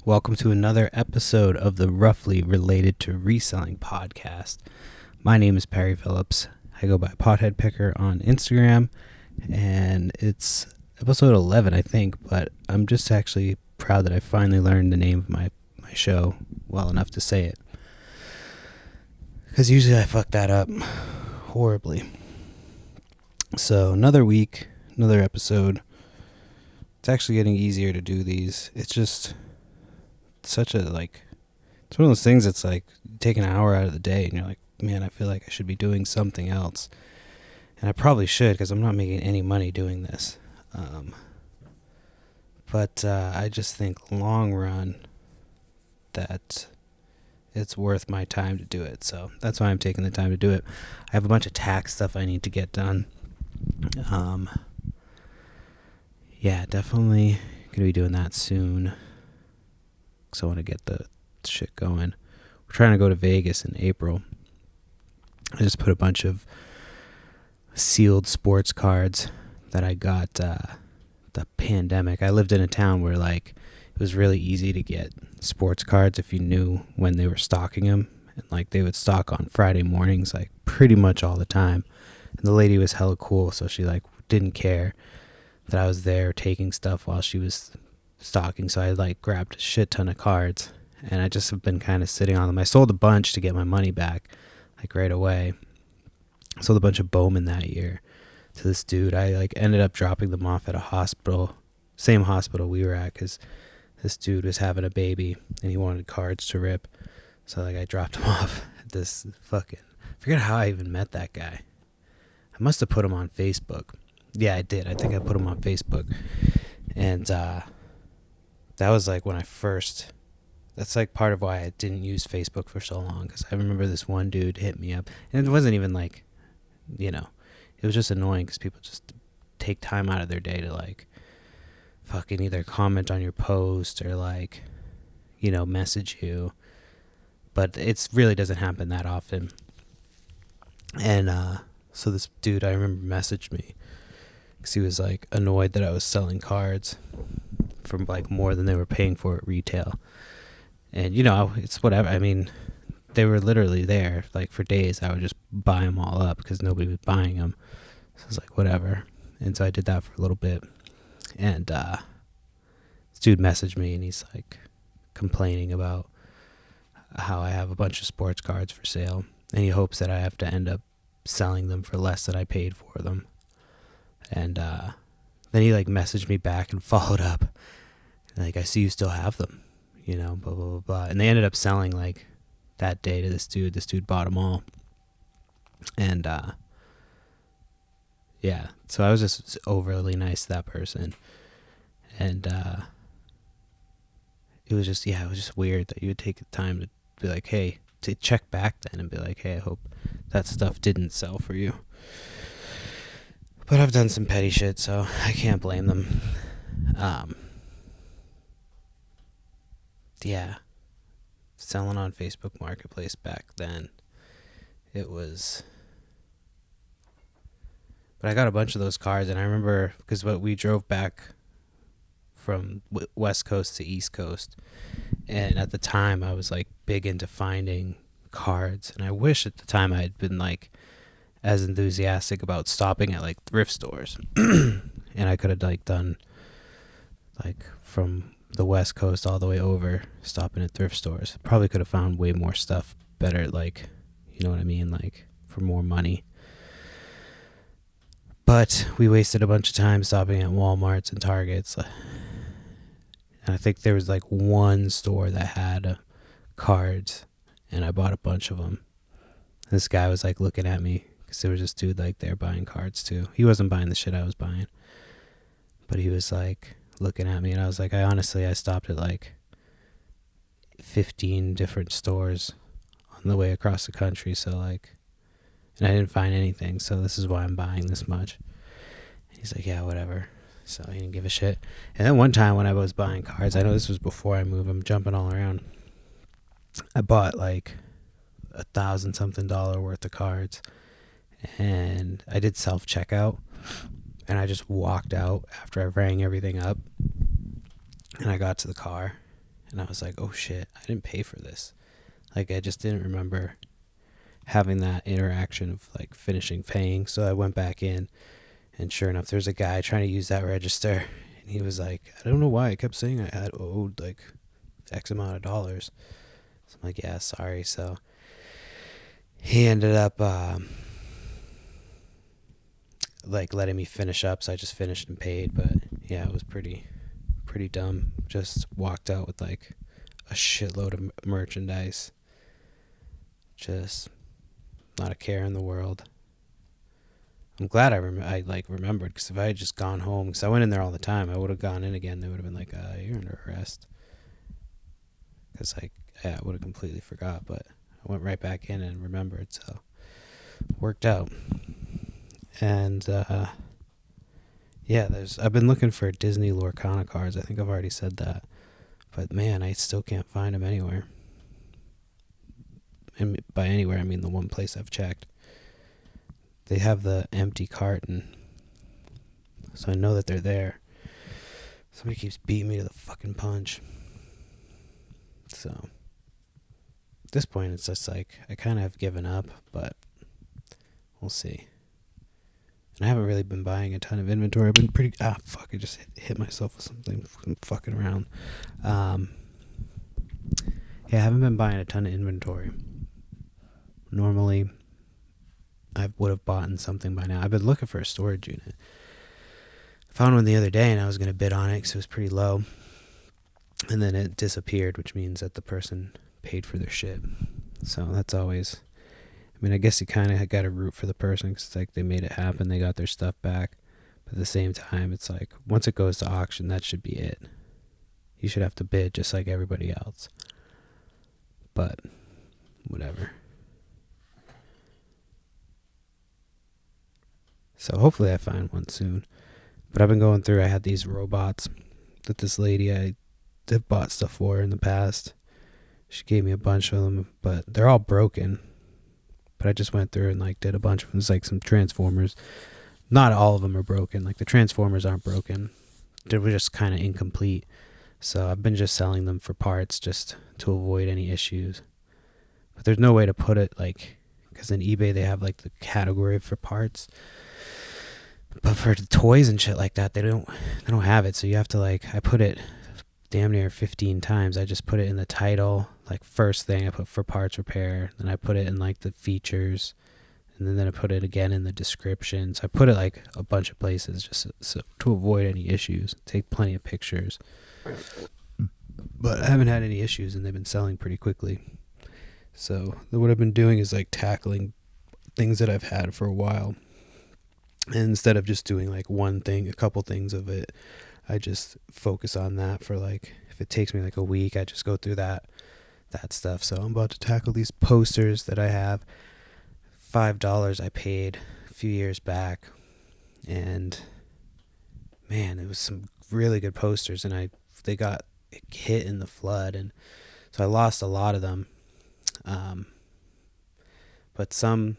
Welcome to another episode of the Roughly Related to Reselling podcast. My name is Perry Phillips. I go by Pothead Picker on Instagram, and it's episode 11, I think, but I'm just actually proud that I finally learned the name of my show well enough to say it. Because usually I fuck that up horribly. So another week, another episode. It's actually getting easier to do these. It's just it's one of those things that's like take an hour out of the day and you're like, man, I feel like I should be doing something else. And I probably should because I'm not making any money doing this. But I just think long run that it's worth my time to do it. So that's why I'm taking the time to do it. I have a bunch of tax stuff I need to get done. Yeah, definitely going to be doing that soon. So I want to get the shit going. We're trying to go to Vegas in April. I just put a bunch of sealed sports cards that I got the pandemic. I lived in a town where it was really easy to get sports cards if you knew when they were stocking them. And they would stock on Friday mornings pretty much all the time. And the lady was hella cool, so she didn't care that I was there taking stuff while she was stocking. So I grabbed a shit ton of cards, and I just have been kind of sitting on them. I sold a bunch to get my money back right away. I sold a bunch of Bowman that year to this dude. I ended up dropping them off at a hospital, same hospital we were at, because this dude was having a baby and he wanted cards to rip. So I dropped him off at this I forget how I even met that guy. I must have put him on Facebook. Yeah, I did. I think I put him on Facebook. And that was when I first, that's part of why I didn't use Facebook for so long, because I remember this one dude hit me up, and it wasn't even it was just annoying because people just take time out of their day to fucking either comment on your post or message you, but it's really doesn't happen that often. And so this dude, I remember, messaged me because he was annoyed that I was selling cards for more than they were paying for at retail. And it's whatever. I mean, they were literally there for days. I would just buy them all up because nobody was buying them. So I was whatever. And so I did that for a little bit. And this dude messaged me and he's complaining about how I have a bunch of sports cards for sale, and he hopes that I have to end up selling them for less than I paid for them. And then he messaged me back and followed up, I see you still have them, blah blah blah blah. And they ended up selling that day to this dude. This dude bought them all. And yeah, so I was just overly nice to that person. And it was just weird that you would take the time to be hey, to check back then and be hey, I hope that stuff didn't sell for you. But I've done some petty shit, so I can't blame them. Yeah. Selling on Facebook Marketplace back then, it was... But I got a bunch of those cards, and I remember, because we drove back from West Coast to East Coast, and at the time I was big into finding cards, and I wish at the time I had been as enthusiastic about stopping at thrift stores. And I could have done from the West Coast all the way over, stopping at thrift stores. Probably could have found way more stuff better, you know what I mean, for more money. But we wasted a bunch of time stopping at Walmarts and Targets. And I think there was one store that had cards, and I bought a bunch of them. This guy was looking at me because there was this dude there buying cards too. He wasn't buying the shit I was buying, but he was looking at me, and I was I stopped at 15 different stores on the way across the country. So and I didn't find anything. So this is why I'm buying this much. And he's yeah, whatever. So he didn't give a shit. And then one time when I was buying cards, I know this was before I moved, I'm jumping all around, I bought $1,000-something worth of cards, and I did self-checkout, and I just walked out after I rang everything up, and I got to the car, And I was like, oh shit, I didn't pay for this. Like, I just didn't remember having that interaction of like finishing paying. So I went back in, and sure enough, there's a guy trying to use that register, and he was like, I don't know why I kept saying I had owed like X amount of dollars. So I'm like, yeah, sorry. So he ended up like letting me finish up, so I just finished and paid. But yeah, it was pretty dumb. Just walked out with like a shitload of merchandise. Just not a care in the world. I'm glad I remembered, because if I had just gone home, because I went in there all the time, I would have gone in again. They would have been like, you're under arrest. Because I would have completely forgot, but I went right back in and remembered, so it worked out. And yeah, I've been looking for Disney Lorcana cards. I think I've already said that, but man, I still can't find them anywhere. And by anywhere, I mean the one place I've checked. They have the empty carton, so I know that they're there. Somebody keeps beating me to the fucking punch. So at this point, it's just like I kind of have given up, but we'll see. And I haven't really been buying a ton of inventory. I've been pretty... fuck, I just hit myself with something. I'm fucking around. Yeah, I haven't been buying a ton of inventory. Normally, I would have bought something by now. I've been looking for a storage unit. Found one the other day, and I was going to bid on it because it was pretty low. And then it disappeared, which means that the person paid for their shit. So that's always... I mean, I guess you kind of got to root for the person, because it's like they made it happen. They got their stuff back. But at the same time, it's like once it goes to auction, that should be it. You should have to bid just like everybody else. But whatever. So hopefully I find one soon. But I've been going through, I had these robots that this lady I have bought stuff for in the past. She gave me a bunch of them, but they're all broken. But I just went through and like did a bunch of them. It's like some Transformers. Not all of them are broken. Like the Transformers aren't broken. They were just kind of incomplete. So I've been just selling them for parts just to avoid any issues. But there's no way to put it like, because in eBay they have like the category for parts. But for toys and shit like that, they don't have it. So you have to like, I put it damn near 15 times. I just put it in the title, like first thing I put for parts repair, then I put it in like the features, and then I put it again in the description. So I put it like a bunch of places just so to avoid any issues. Take plenty of pictures. But I haven't had any issues, and they've been selling pretty quickly. So what I've been doing is like tackling things that I've had for a while. And instead of just doing like one thing, a couple things of it, I just focus on that for like, if it takes me like a week, I just go through that stuff. So I'm about to tackle these posters that I have. $5 I paid a few years back, and man, it was some really good posters, and they got hit in the flood, and so I lost a lot of them. But some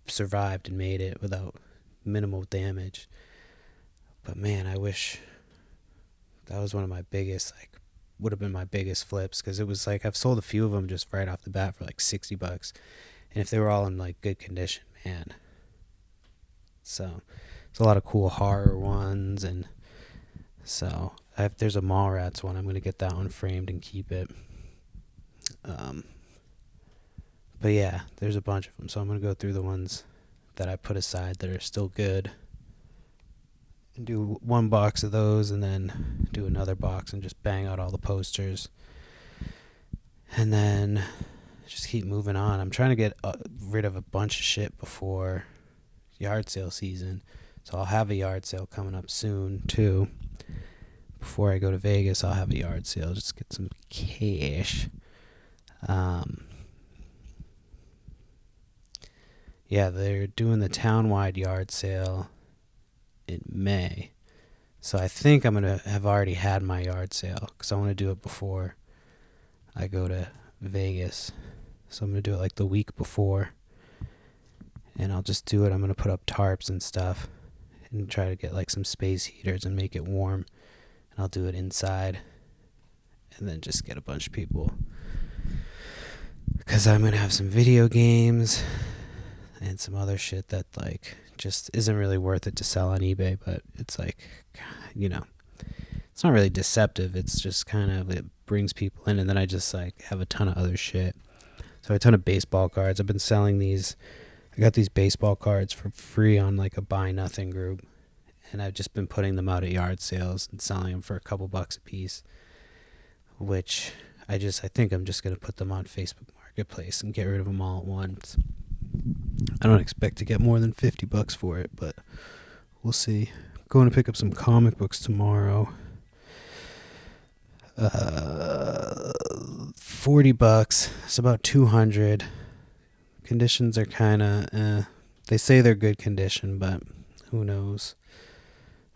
survived and made it without minimal damage. But man, I wish that was one of my biggest, like, would have been my biggest flips, because it was like I've sold a few of them just right off the bat for like $60, and if they were all in like good condition, man. So there's a lot of cool horror ones, and so there's a Mallrats one. I'm gonna get that one framed and keep it. But yeah, there's a bunch of them, so I'm gonna go through the ones that I put aside that are still good, and do one box of those, and then do another box and just bang out all the posters, and then just keep moving on. I'm trying to get rid of a bunch of shit before yard sale season, so I'll have a yard sale coming up soon too. Before I go to Vegas, I'll have a yard sale, just get some cash. Yeah, they're doing the town-wide yard sale in May. So I think I'm going to have already had my yard sale, because I want to do it before I go to Vegas. So I'm going to do it like the week before. And I'll just do it. I'm going to put up tarps and stuff and try to get like some space heaters and make it warm. And I'll do it inside. and then just get a bunch of people. Because I'm going to have some video games and some other shit that, like, just isn't really worth it to sell on eBay. But it's like, you know, it's not really deceptive. It's just kind of, it brings people in. And then I just, like, have a ton of other shit. So a ton of baseball cards. I've been selling these. I got these baseball cards for free on, like, a buy nothing group. And I've just been putting them out at yard sales and selling them for a couple bucks a piece. Which I think I'm just going to put them on Facebook Marketplace and get rid of them all at once. I don't expect to get more than $50 for it, but we'll see. I'm going to pick up some comic books tomorrow. $40. It's about 200. Conditions are kind of they say they're good condition, but who knows.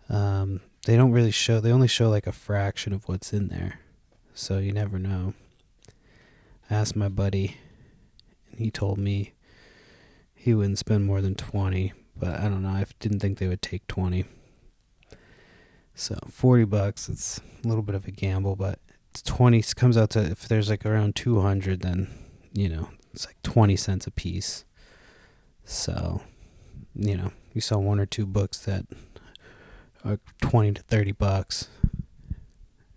They don't really show, they only show like a fraction of what's in there, so you never know. I asked my buddy, and he told me he wouldn't spend more than 20, but I don't know, I didn't think they would take 20. So $40, it's a little bit of a gamble, but it's 20, it comes out to, if there's like around 200, then, you know, it's like 20 cents a piece. So, you know, you sell one or two books that are 20 to $30,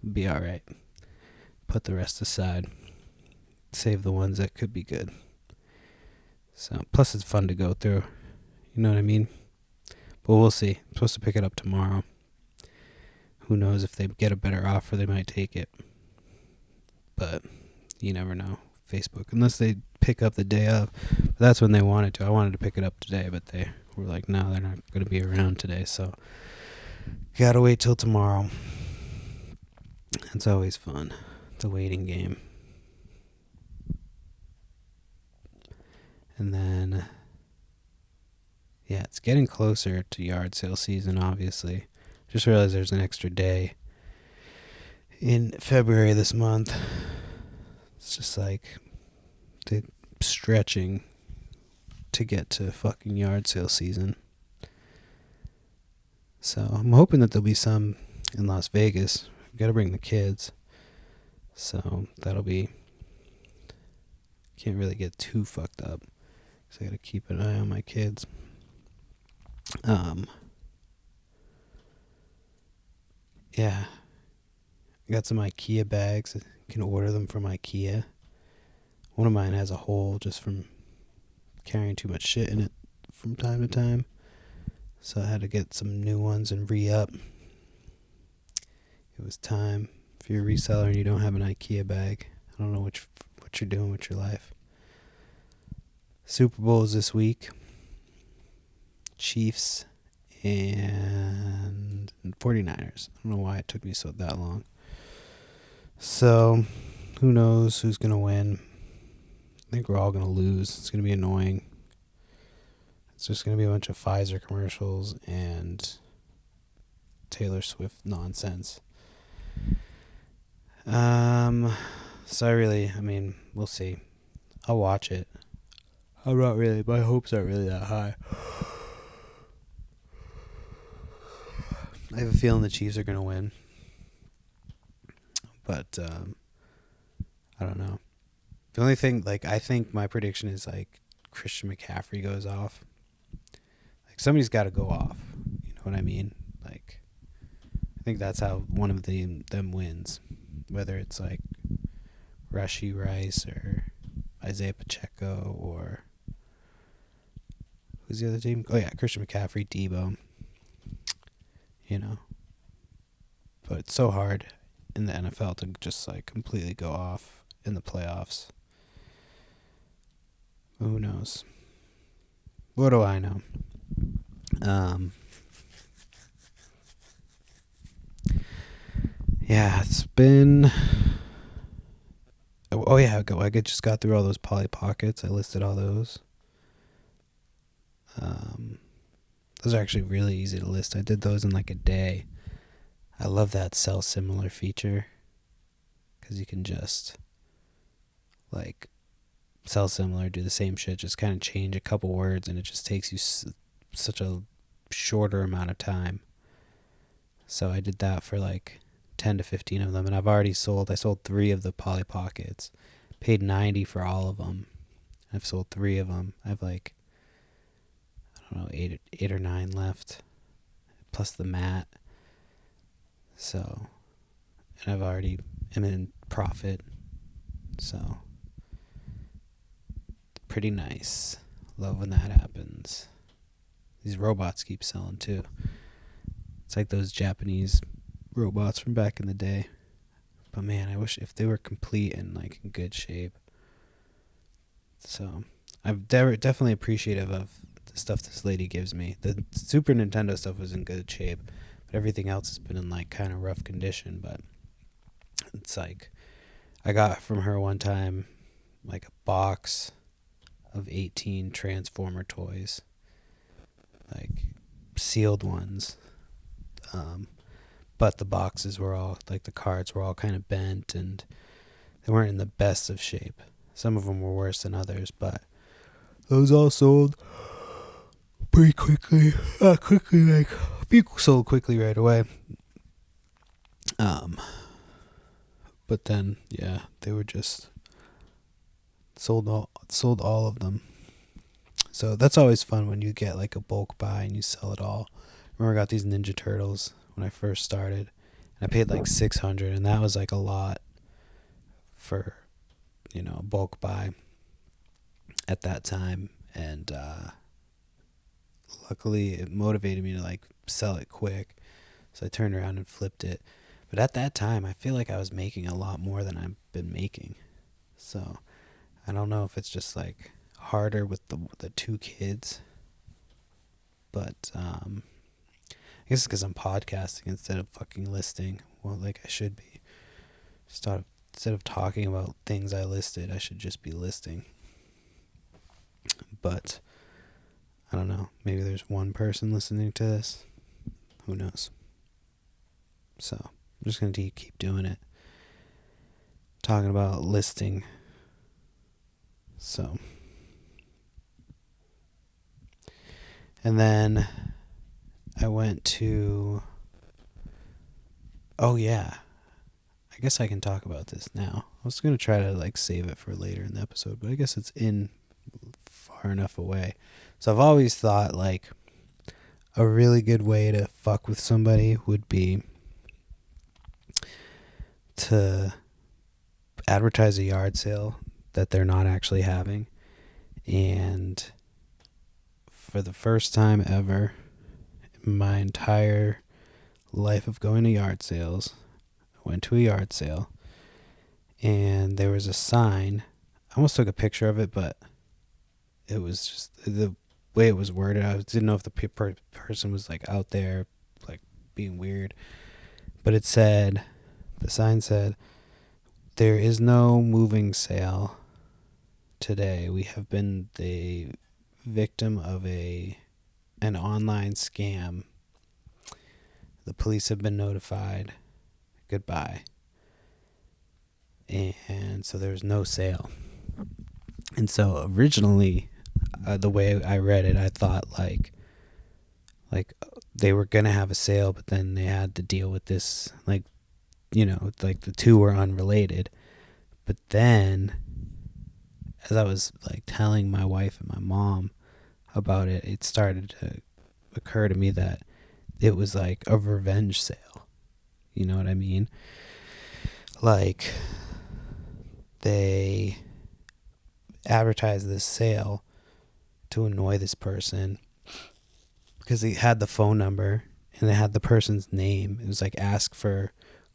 it'd be all right. Put the rest aside. Save the ones that could be good. So, plus it's fun to go through. You know what I mean? But we'll see. I'm supposed to pick it up tomorrow. Who knows, if they get a better offer, they might take it. But you never know. Facebook, unless they pick up the day of. But that's when they wanted to. I wanted to pick it up today, but they were like, no, they're not going to be around today. So, gotta wait till tomorrow. It's always fun. It's a waiting game. And then, yeah, it's getting closer to yard sale season, obviously. Just realized there's an extra day in February this month. It's just like they're stretching to get to fucking yard sale season. So I'm hoping that there'll be some in Las Vegas. We've got to bring the kids. So that'll be, can't really get too fucked up. So I got to keep an eye on my kids. Yeah. I got some IKEA bags. You can order them from IKEA. One of mine has a hole just from carrying too much shit in it from time to time. So I had to get some new ones and re-up. It was time. If you're a reseller and you don't have an IKEA bag, I don't know what you're doing with your life. Super Bowl is this week. Chiefs and 49ers. I don't know why it took me that long. So, who knows who's going to win. I think we're all going to lose. It's going to be annoying. It's just going to be a bunch of Pfizer commercials and Taylor Swift nonsense. So we'll see. I'll watch it. My hopes aren't really that high. I have a feeling the Chiefs are going to win. But, I don't know. The only thing, I think my prediction is, Christian McCaffrey goes off. Somebody's got to go off. You know what I mean? I think that's how one of them wins. Whether it's, Rashee Rice or Isaiah Pacheco or... Who's the other team? Oh, yeah, Christian McCaffrey, Debo. You know. But it's so hard in the NFL to just, completely go off in the playoffs. Who knows? What do I know? Yeah, it's been... Oh, yeah, I just got through all those Polly Pockets. I listed all those. Those are actually really easy to list. I did those in a day. I love that sell similar feature. Because you can just, sell similar, do the same shit, just kind of change a couple words, and it just takes you such a shorter amount of time. So I did that for, 10 to 15 of them, and I sold 3 of the Polly Pockets, paid $90 for all of them. I've sold 3 of them. I have like, I don't know, 8 or 9 left, plus the mat. So, and I've already am in profit. So, pretty nice. Love when that happens. These robots keep selling too. It's like those Japanese robots from back in the day. But man, I wish if they were complete and like in good shape. So I'm definitely appreciative of the stuff this lady gives me. The Super Nintendo stuff was in good shape, but everything else has been in like kind of rough condition. But it's like I got from her one time like a box of 18 Transformer toys, like sealed ones. But the boxes were all, like the cards were all kind of bent and they weren't in the best of shape. Some of them were worse than others, but those all sold pretty quickly. Like a few sold quickly right away. But then, yeah, they were just sold all of them. So that's always fun when you get like a bulk buy and you sell it all. I remember I got these Ninja Turtles when I first started, and I paid like $600, and that was like a lot for, a bulk buy at that time. And luckily it motivated me to like sell it quick, so I turned around and flipped it. But at that time I feel like I was making a lot more than I've been making. So I don't know if it's just like harder with the 2 kids, but I guess it's because I'm podcasting instead of fucking listing. Well, like I should be. Instead of talking about things I listed, I should just be listing. But I don't know. Maybe there's one person listening to this. Who knows? So I'm just going to keep doing it. Talking about listing. So. And then I went to... Oh, yeah. I guess I can talk about this now. I was going to try to like save it for later in the episode, but I guess it's in far enough away. So I've always thought like a really good way to fuck with somebody would be to advertise a yard sale that they're not actually having. And for the first time ever in my entire life of going to yard sales, I went to a yard sale and there was a sign. I almost took a picture of it, but it was just the way it was worded. I didn't know if the person was like out there like being weird, but the sign said, "There is no moving sale today. We have been the victim of an online scam. The police have been notified. Goodbye." And so there's no sale. And so originally, the way I read it, I thought like they were gonna have a sale, but then they had to deal with this, like the 2 were unrelated. But then, as I was like telling my wife and my mom about it, it started to occur to me that it was like a revenge sale. You know what I mean? Like, they advertised this sale to annoy this person because they had the phone number and they had the person's name. It was like,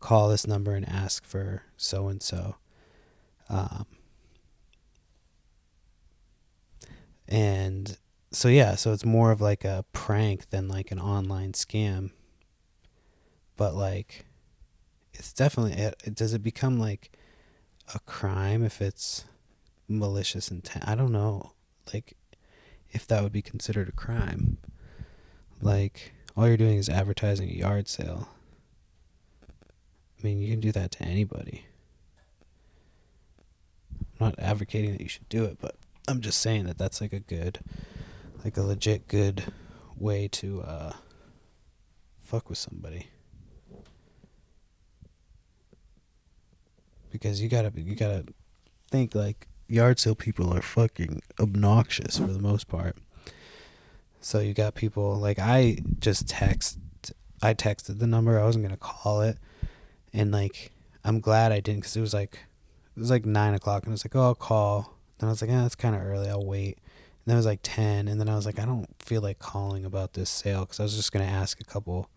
call this number and ask for so and so. And so yeah, so it's more of like a prank than like an online scam. But like, it's definitely, does it become like a crime if it's malicious intent? I don't know, like, if that would be considered a crime. Like, all you're doing is advertising a yard sale. I mean, you can do that to anybody. I'm not advocating that you should do it, but I'm just saying that that's like a legit good way to fuck with somebody. because you gotta think like yard sale people are fucking obnoxious for the most part. So you got people like I texted the number. I wasn't gonna call it, and like I'm glad I didn't because it was like 9 o'clock, and I was like, oh, I'll call. Then I was like, that's kind of early. I'll wait. And then it was like 10, and then I was like, I don't feel like calling about this sale because I was just gonna ask a couple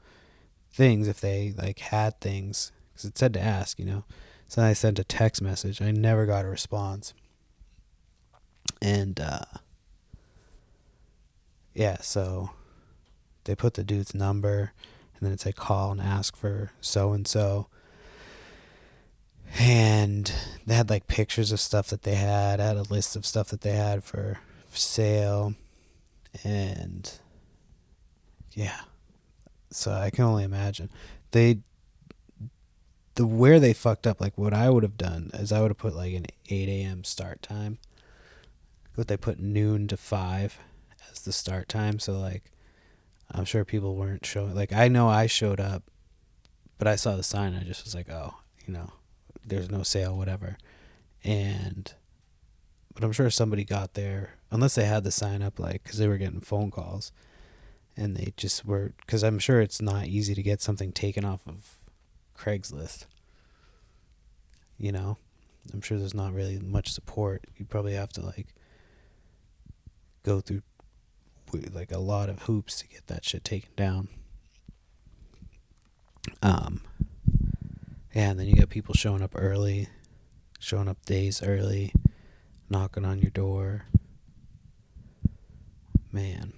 things if they like had things because it said to ask, you know. So I sent a text message. I never got a response, and yeah, so they put the dude's number, and then it's like call and ask for so and so. And they had like pictures of stuff that they had. I had a list of stuff that they had for sale. And yeah, so I can only imagine. Where they fucked up, like what I would have done is I would have put like an 8 a.m. start time. But they put noon to 5 as the start time. So like I'm sure people weren't showing. Like I know I showed up, but I saw the sign. I just was like, oh, you know, there's no sale, whatever. But I'm sure somebody got there, unless they had the sign up, like, because they were getting phone calls. And they just were, because I'm sure it's not easy to get something taken off of Craigslist. You know? I'm sure there's not really much support. You probably have to, like, go through, like, a lot of hoops to get that shit taken down. Yeah, and then you got people showing up early, showing up days early, knocking on your door. Man.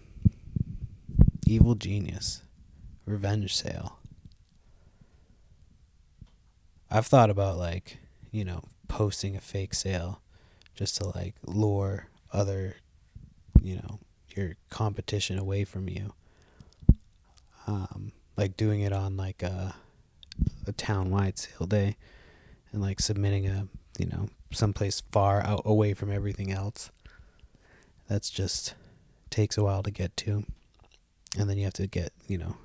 Evil genius. Revenge sale. I've thought about, like, you know, posting a fake sale just to, like, lure other, you know, your competition away from you. Like doing it on, like, a town-wide sale day and, like, submitting a, you know, someplace far out away from everything else. That's just takes a while to get to. And then you have to get, you know,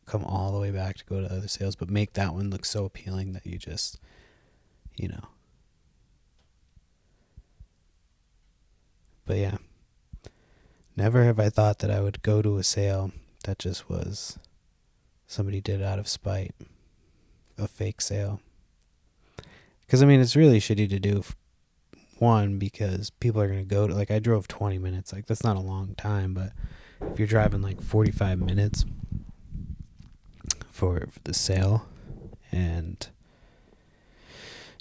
come all the way back to go to other sales, but make that one look so appealing that you just, you know. But yeah, never have I thought that I would go to a sale that just was somebody did out of spite, a fake sale. Because I mean, it's really shitty to do. One, because people are going to go to, like, I drove 20 minutes. Like, that's not a long time, but if you're driving like 45 minutes for the sale and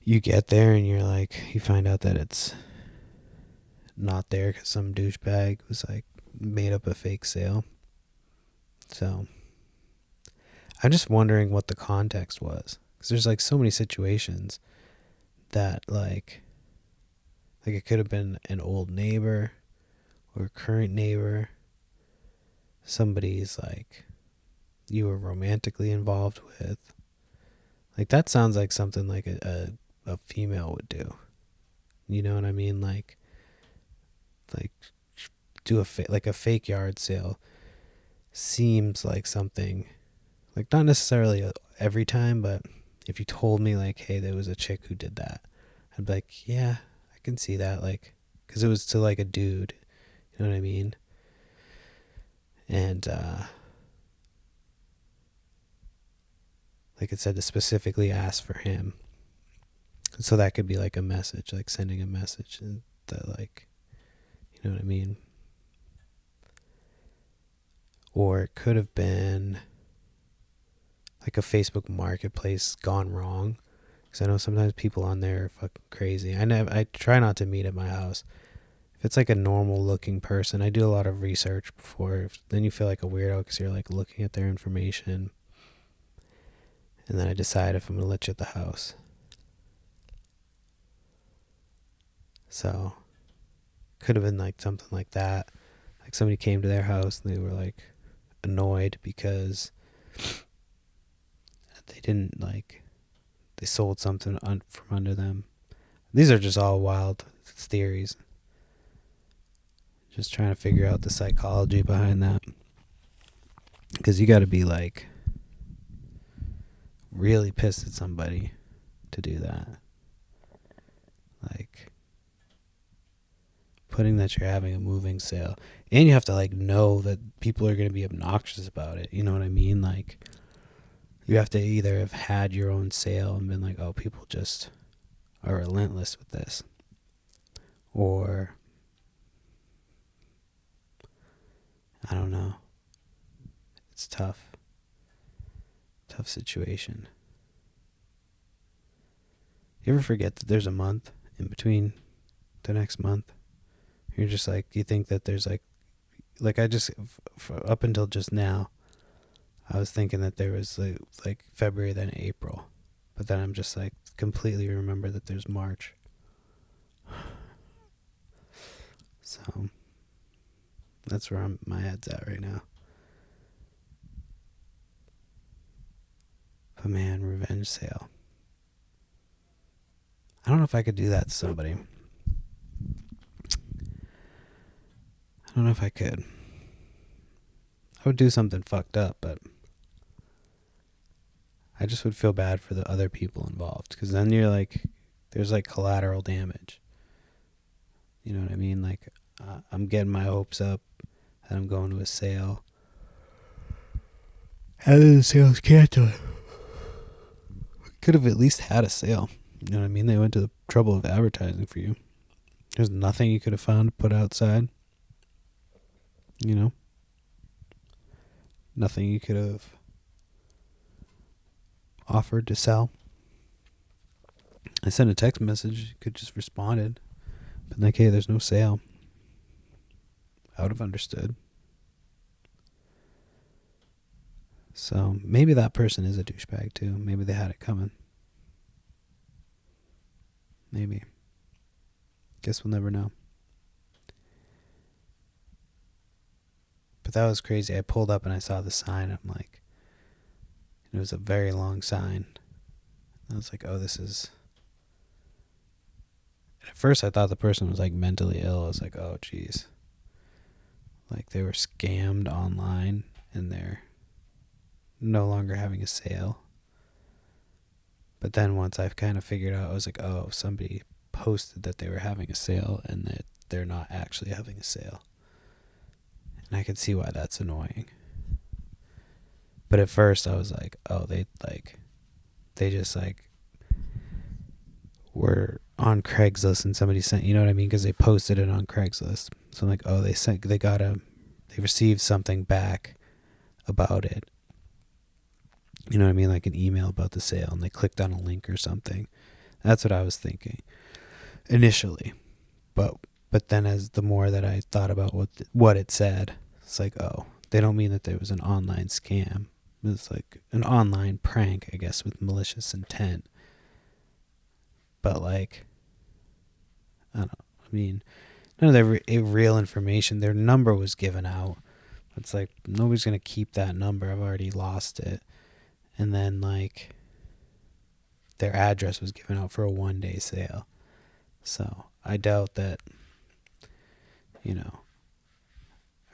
you get there and you're like, you find out that it's not there because some douchebag was like made up a fake sale. So I'm just wondering what the context was, because there's like so many situations that like it could have been an old neighbor or a current neighbor, somebody's like you were romantically involved with. Like that sounds like something like a female would do. You know what I mean? Like do a fake yard sale seems like something, like not necessarily every time, but if you told me like, hey, there was a chick who did that, I'd be like, yeah, I can see that, like, because it was to like a dude, you know what I mean? And like it said to specifically ask for him, so that could be like a message, like sending a message that, like, you know what I mean? Or it could have been like a Facebook marketplace gone wrong. Because I know sometimes people on there are fucking crazy. I try not to meet at my house. If it's like a normal looking person, I do a lot of research before. Then you feel like a weirdo because you're like looking at their information. And then I decide if I'm going to let you at the house. So could have been like something like that. Like somebody came to their house and they were like annoyed because they didn't, like, they sold something from under them. These are just all wild theories. Just trying to figure out the psychology behind that. Because you got to be like really pissed at somebody to do that. putting that you're having a moving sale, and you have to like know that people are going to be obnoxious about it. You know what I mean? Like, you have to either have had your own sale and been like, oh, people just are relentless with this, or I don't know. It's tough situation. You ever forget that there's a month in between the next month? You're just like, you think that there's like I just, up until just now, I was thinking that there was like February, then April. But then I'm just like, completely remember that there's March. So, that's where my head's at right now. But man, revenge sale. I don't know if I could do that to somebody. I don't know if I could. I would do something fucked up, but I just would feel bad for the other people involved, because then you're like, there's like collateral damage. You know what I mean? Like, I'm getting my hopes up that I'm going to a sale, and then the sales canceled. Could have at least had a sale. You know what I mean? They went to the trouble of advertising for you. There's nothing you could have found to put outside. You know? Nothing you could have offered to sell. I sent a text message. You could just responded. But like, hey, there's no sale. I would have understood. So maybe that person is a douchebag too. Maybe they had it coming. Maybe. Guess we'll never know. But that was crazy. I pulled up and I saw the sign. I'm like, it was a very long sign. I was like, oh, this is... At first I thought the person was like mentally ill. I was like, oh, geez. Like, they were scammed online and they're no longer having a sale. But then once I've kind of figured out, I was like, oh, somebody posted that they were having a sale and that they're not actually having a sale. And I could see why that's annoying. But at first I was like, oh, they just like were on Craigslist and somebody sent, you know what I mean? Because they posted it on Craigslist. So I'm like, oh, they received something back about it. You know what I mean? Like an email about the sale, and they clicked on a link or something. That's what I was thinking initially. But then as the more that I thought about what it said, it's like, oh, they don't mean that there was an online scam. It was like an online prank, I guess, with malicious intent. But like, I don't know. I mean, none of the real information. Their number was given out. It's like, nobody's going to keep that number. I've already lost it. And then like, their address was given out for a 1-day sale. So I doubt that, I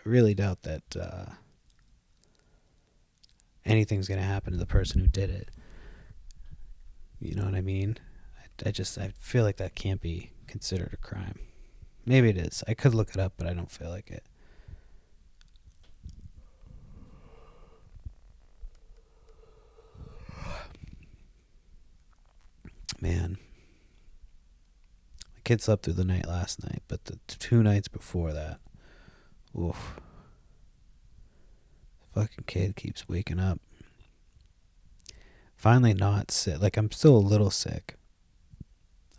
really doubt that anything's going to happen to the person who did it. You know what I mean? I feel like that can't be considered a crime. Maybe it is. I could look it up, but I don't feel like it. Man. My kid slept through the night last night, but the 2 nights before that, oof. The fucking kid keeps waking up. Finally not sick. Like, I'm still a little sick.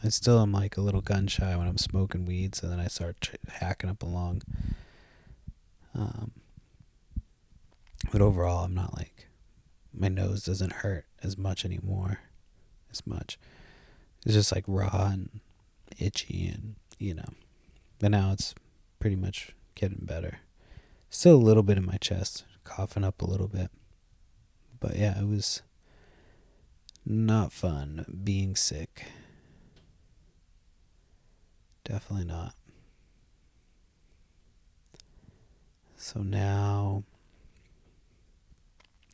I still am like a little gun shy when I'm smoking weed, so then I start hacking up a lung. But overall, I'm not like, my nose doesn't hurt as much anymore. It's just like raw and itchy and, But now it's pretty much getting better. Still a little bit in my chest, coughing up a little bit. But yeah, it was not fun being sick. Definitely not. So now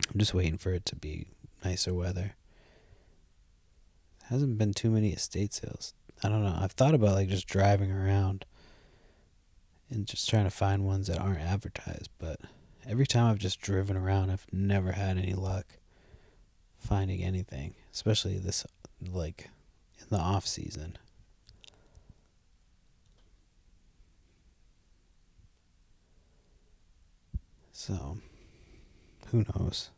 I'm just waiting for it to be nicer weather. Hasn't been too many estate sales. I don't know. I've thought about like just driving around and just trying to find ones that aren't advertised. But every time I've just driven around, I've never had any luck finding anything, especially this, like, in the off season. So, who knows?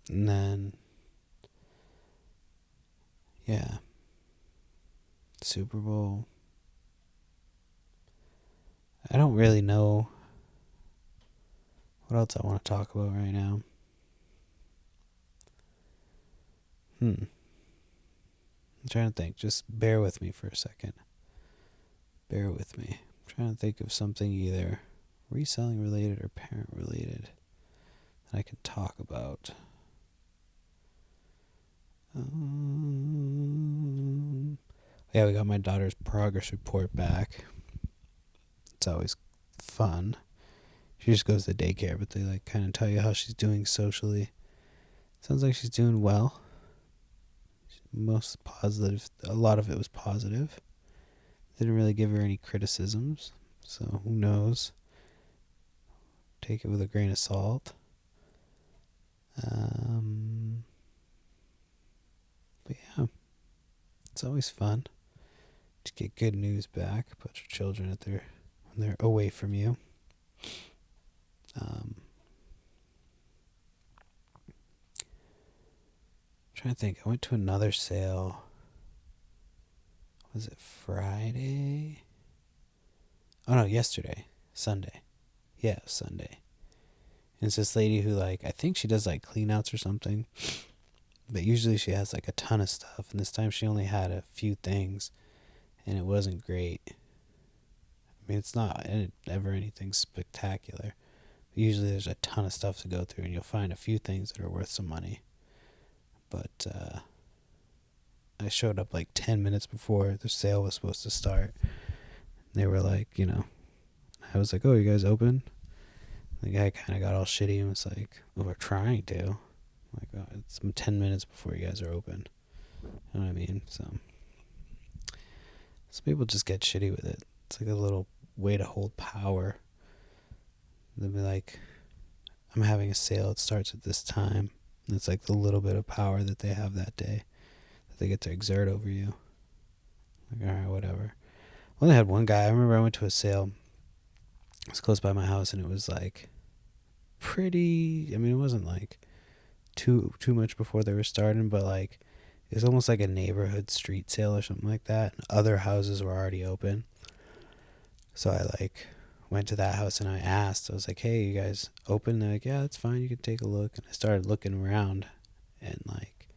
And then, yeah, Super Bowl. I don't really know what else I want to talk about right now. I'm trying to think. Just bear with me for a second. Bear with me. I'm trying to think of something either reselling related or parent related that I can talk about. Yeah, we got my daughter's progress report back. It's always fun. She just goes to daycare, but they like kind of tell you how she's doing socially. Sounds like she's doing well. Most positive. A lot of it was positive. Didn't really give her any criticisms, so who knows? Take it with a grain of salt. But yeah, it's always fun to get good news back about your children when they're away from you. Trying to think. I went to another sale. Was it Friday? Oh no, yesterday. Sunday. Yeah, Sunday. And it's this lady who, like, I think she does like clean outs or something. But usually she has like a ton of stuff, and this time she only had a few things, and it wasn't great. I mean, it's not ever anything spectacular. But usually there's a ton of stuff to go through, and you'll find a few things that are worth some money. But I showed up like 10 minutes before the sale was supposed to start. They were like, I was like, oh, you guys open? The guy kind of got all shitty and was like, well, we're trying to. I'm like, oh, it's 10 minutes before you guys are open. You know what I mean? So some people just get shitty with it. It's like a little way to hold power. They'll be like, I'm having a sale. It starts at this time. And it's like the little bit of power that they have that day that they get to exert over you. Like, all right, whatever. I only had one guy. I remember I went to a sale. It was close by my house, and it was like pretty. I mean, it wasn't like too much before they were starting, but like it was almost like a neighborhood street sale or something like that. Other houses were already open, so I like went to that house and I asked. I was like, "Hey, you guys open?" They're like, "Yeah, that's fine. You can take a look." And I started looking around, and like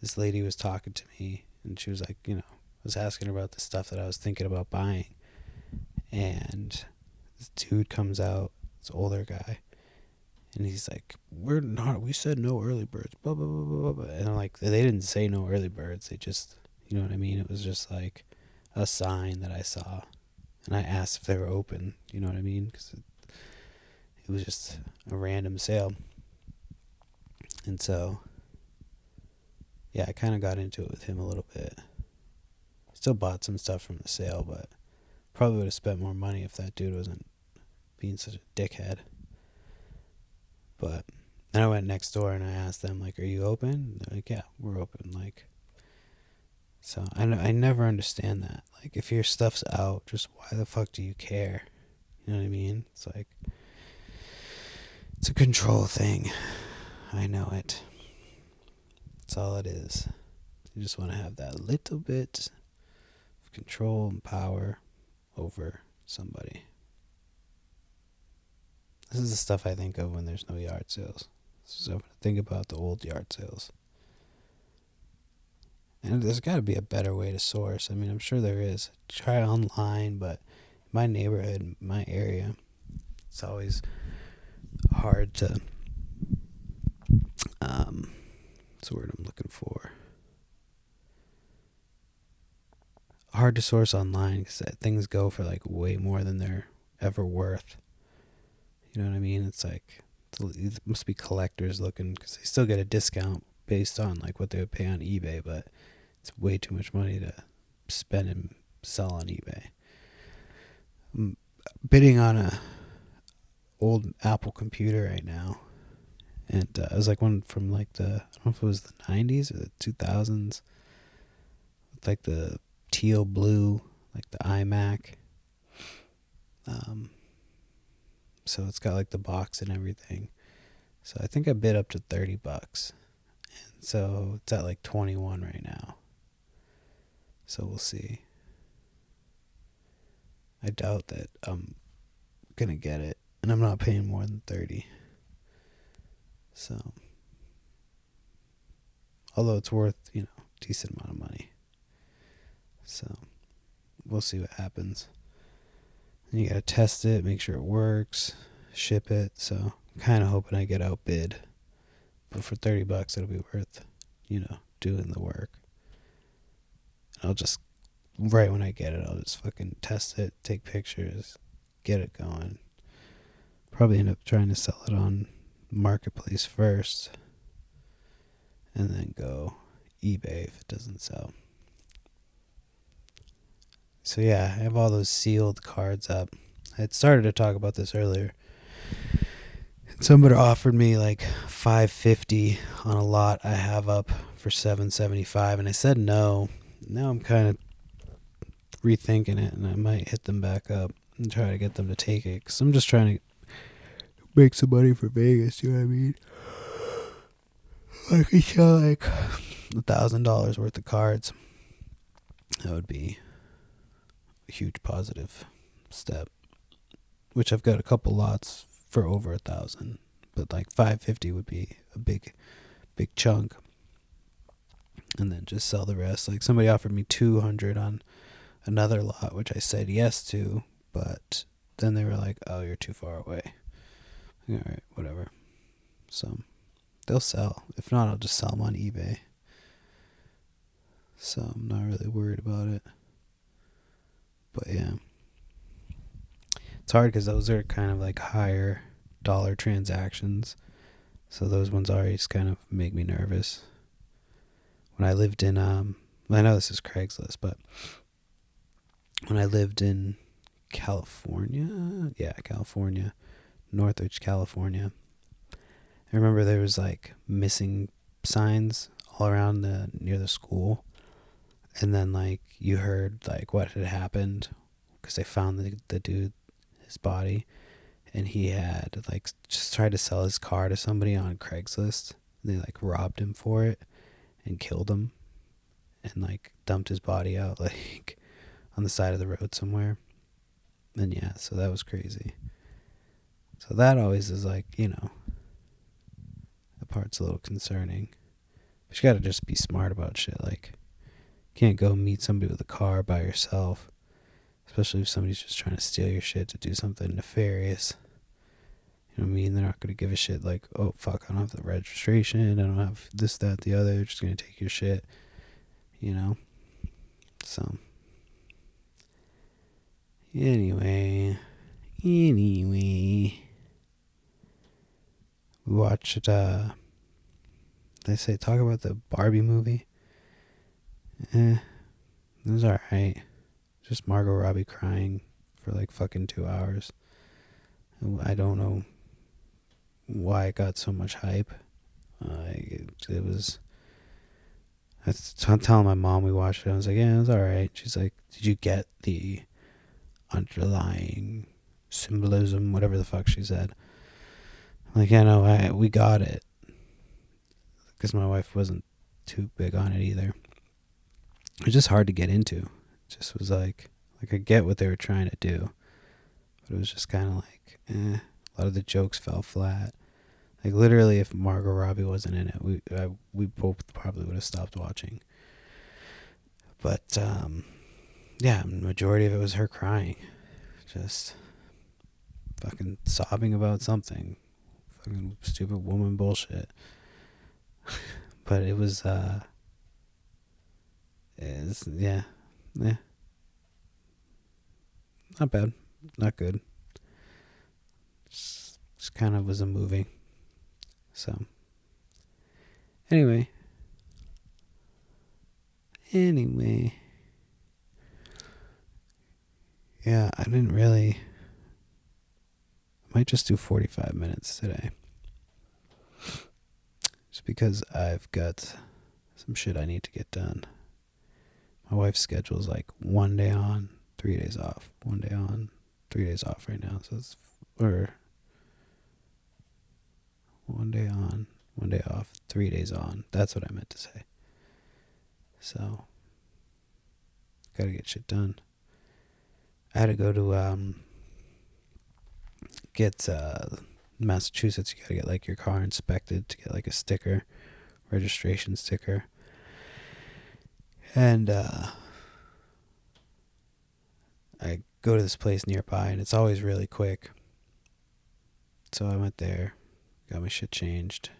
this lady was talking to me, and she was like, I was asking her about the stuff that I was thinking about buying, and this dude comes out, this older guy, and he's like, we said no early birds, blah, blah, blah, blah, blah. And I'm like, they didn't say no early birds. They just, you know what I mean? It was just like a sign that I saw. And I asked if they were open, you know what I mean? Because it was just a random sale. And so, yeah, I kind of got into it with him a little bit. Still bought some stuff from the sale, but probably would have spent more money if that dude wasn't being such a dickhead. But then I went next door and I asked them, like, are you open? They're like, yeah, we're open. Like, so I never understand that. Like, if your stuff's out, just why the fuck do you care? You know what I mean? It's like, it's a control thing. I know it. That's all it is. You just want to have that little bit of control and power over somebody. This is the stuff I think of when there's no yard sales. So think about the old yard sales. And there's got to be a better way to source. I mean, I'm sure there is. Try online, but my neighborhood, my area, it's always hard to, what's the word I'm looking for? Hard to source online because things go for like way more than they're ever worth. You know what I mean? It's like, it must be collectors looking because they still get a discount based on like what they would pay on eBay, but it's way too much money to spend and sell on eBay. I'm bidding on a old Apple computer right now, and it was like one from like I don't know if it was the 90s or the 2000s, with like the teal blue, like the iMac. So it's got like the box and everything. So I think I bid up to $30. And so it's at like 21 right now. So we'll see. I doubt that I'm gonna get it, and I'm not paying more than 30. So, although it's worth, decent amount of money. So, we'll see what happens. And you gotta test it, make sure it works, ship it. So, I'm kind of hoping I get outbid. But for $30, it'll be worth, doing the work. I'll just, right when I get it, I'll just fucking test it, take pictures, get it going. Probably end up trying to sell it on Marketplace first, and then go eBay if it doesn't sell. So yeah, I have all those sealed cards up. I had started to talk about this earlier. Somebody offered me like $550 on a lot I have up for $775, and I said no. Now I'm kind of rethinking it, and I might hit them back up and try to get them to take it, because I'm just trying to make some money for Vegas, you know what I mean? I could sell like $1,000 worth of cards. That would be a huge positive step. Which I've got a couple lots for over 1,000, but like 550 would be a big chunk. And then just sell the rest. Like somebody offered me 200 on another lot, which I said yes to, but then they were like, "Oh, you're too far away." All right, whatever. So they'll sell. If not, I'll just sell them on eBay. So I'm not really worried about it. But yeah, it's hard because those are kind of like higher dollar transactions. So those ones always kind of make me nervous. When I lived in, I know this is Craigslist, but when I lived in California, Northridge, California, I remember there was like missing signs all around near the school, and then like you heard like what had happened because they found the dude, his body, and he had like just tried to sell his car to somebody on Craigslist. They like robbed him for it and killed him, and like dumped his body out like on the side of the road somewhere. And yeah, so that was crazy. So that always is like, that part's a little concerning. But you gotta just be smart about shit. Like, you can't go meet somebody with a car by yourself, especially if somebody's just trying to steal your shit to do something nefarious. You know what I mean? They're not gonna give a shit like, "Oh fuck, I don't have the registration, I don't have this, that, the other." They're just gonna take your shit, So anyway, we watched. They say talk about the Barbie movie. It was alright. Just Margot Robbie crying for like fucking 2 hours. I don't know why it got so much hype. It was. I'm telling my mom we watched it. I was like, yeah, it was alright. She's like, did you get the underlying symbolism, whatever the fuck she said? I'm like, yeah, no, we got it. Because my wife wasn't too big on it either. It was just hard to get into. It just was like I get what they were trying to do, but it was just kind of like, a lot of the jokes fell flat. Like literally, if Margot Robbie wasn't in it, we both probably would have stopped watching. But yeah, the majority of it was her crying, just fucking sobbing about something, fucking stupid woman bullshit. But it was yeah, not bad, not good. Just kind of was a movie. So anyway, Yeah, I didn't really. I might just do 45 minutes today. Just because I've got some shit I need to get done. My wife's schedule is like 1 day on, 3 days off. 1 day on, 3 days off right now. So it's, or 1 day on, 1 day off, 3 days on. That's what I meant to say. So, gotta get shit done. I had to go to, get, Massachusetts. You gotta get like your car inspected to get like a sticker, registration sticker. And, I go to this place nearby and it's always really quick. So I went there, got my shit changed.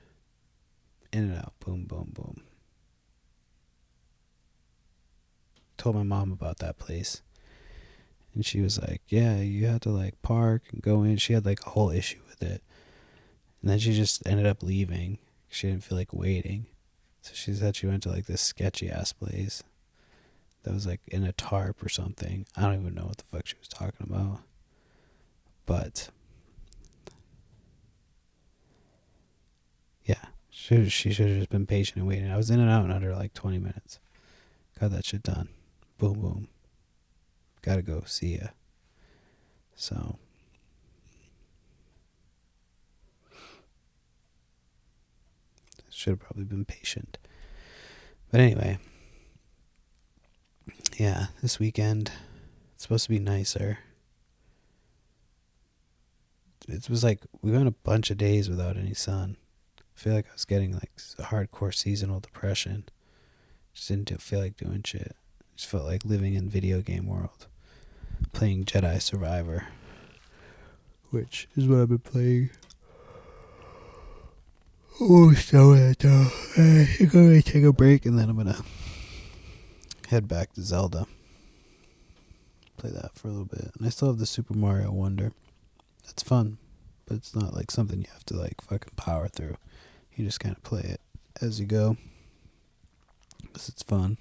In and out, boom, boom, boom. Told my mom about that place. And she was like, yeah, you had to like park and go in. She had like a whole issue with it. And then she just ended up leaving. She didn't feel like waiting. So she said she went to like this sketchy ass place that was like in a tarp or something. I don't even know what the fuck she was talking about. But yeah, she should have just been patient and waiting. I was in and out in under like 20 minutes. Got that shit done. Boom, boom. Gotta go. See ya. So, should have probably been patient. But anyway, yeah, this weekend, it's supposed to be nicer. It was like, we went a bunch of days without any sun. I feel like I was getting like a hardcore seasonal depression. Just didn't feel like doing shit. Just felt like living in video game world. Playing Jedi Survivor. Which is what I've been playing. Oh, so I'm gonna take a break and then I'm gonna head back to Zelda. Play that for a little bit. And I still have the Super Mario Wonder. It's fun, but it's not like something you have to like fucking power through. You just kind of play it as you go. Because it's fun.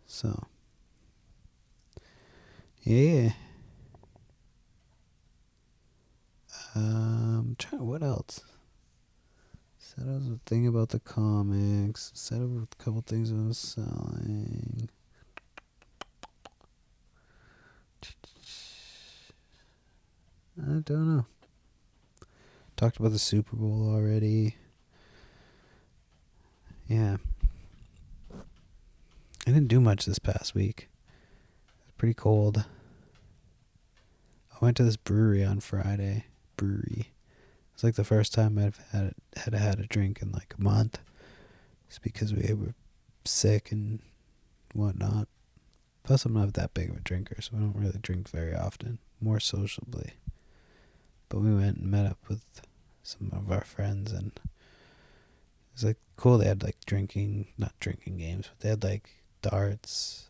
So, yeah. What else? Said I was a thing about the comics. Said a couple things I was selling. I don't know. Talked about the Super Bowl already. Yeah. I didn't do much this past week. It was pretty cold. I went to this brewery on Friday. It's like the first time I've had a drink in like a month. It's because we were sick and whatnot. Plus, I'm not that big of a drinker, so I don't really drink very often. More sociably. But we went and met up with some of our friends, and it was like cool. They had like not drinking games, but they had like darts,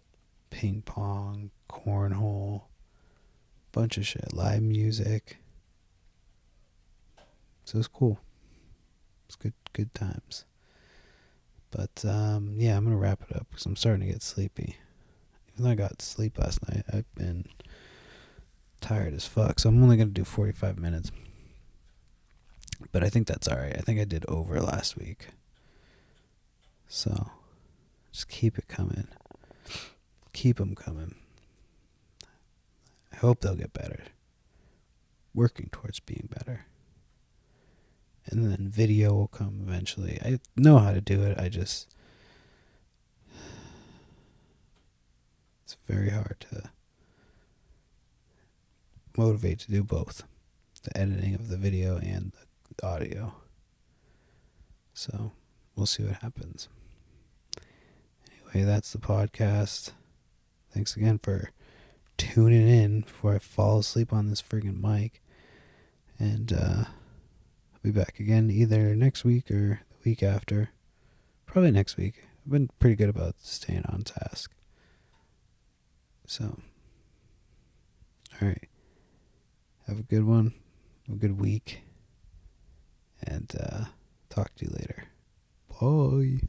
ping pong, cornhole, bunch of shit, live music. So it was cool. It's good times. But yeah, I'm gonna wrap it up because I'm starting to get sleepy. Even though I got sleep last night, I've been tired as fuck. So I'm only gonna do 45 minutes. But I think that's alright. I think I did over last week. So just keep it coming. Keep them coming. I hope they'll get better. Working towards being better. And then video will come eventually. I know how to do it. It's very hard to motivate to do both. The editing of the video and the audio. So we'll see what happens. Anyway, that's the podcast. Thanks again for tuning in before I fall asleep on this friggin' mic. And I'll be back again either next week or the week after. Probably next week. I've been pretty good about staying on task. So, alright. Have a good one. Have a good week. And talk to you later. Bye.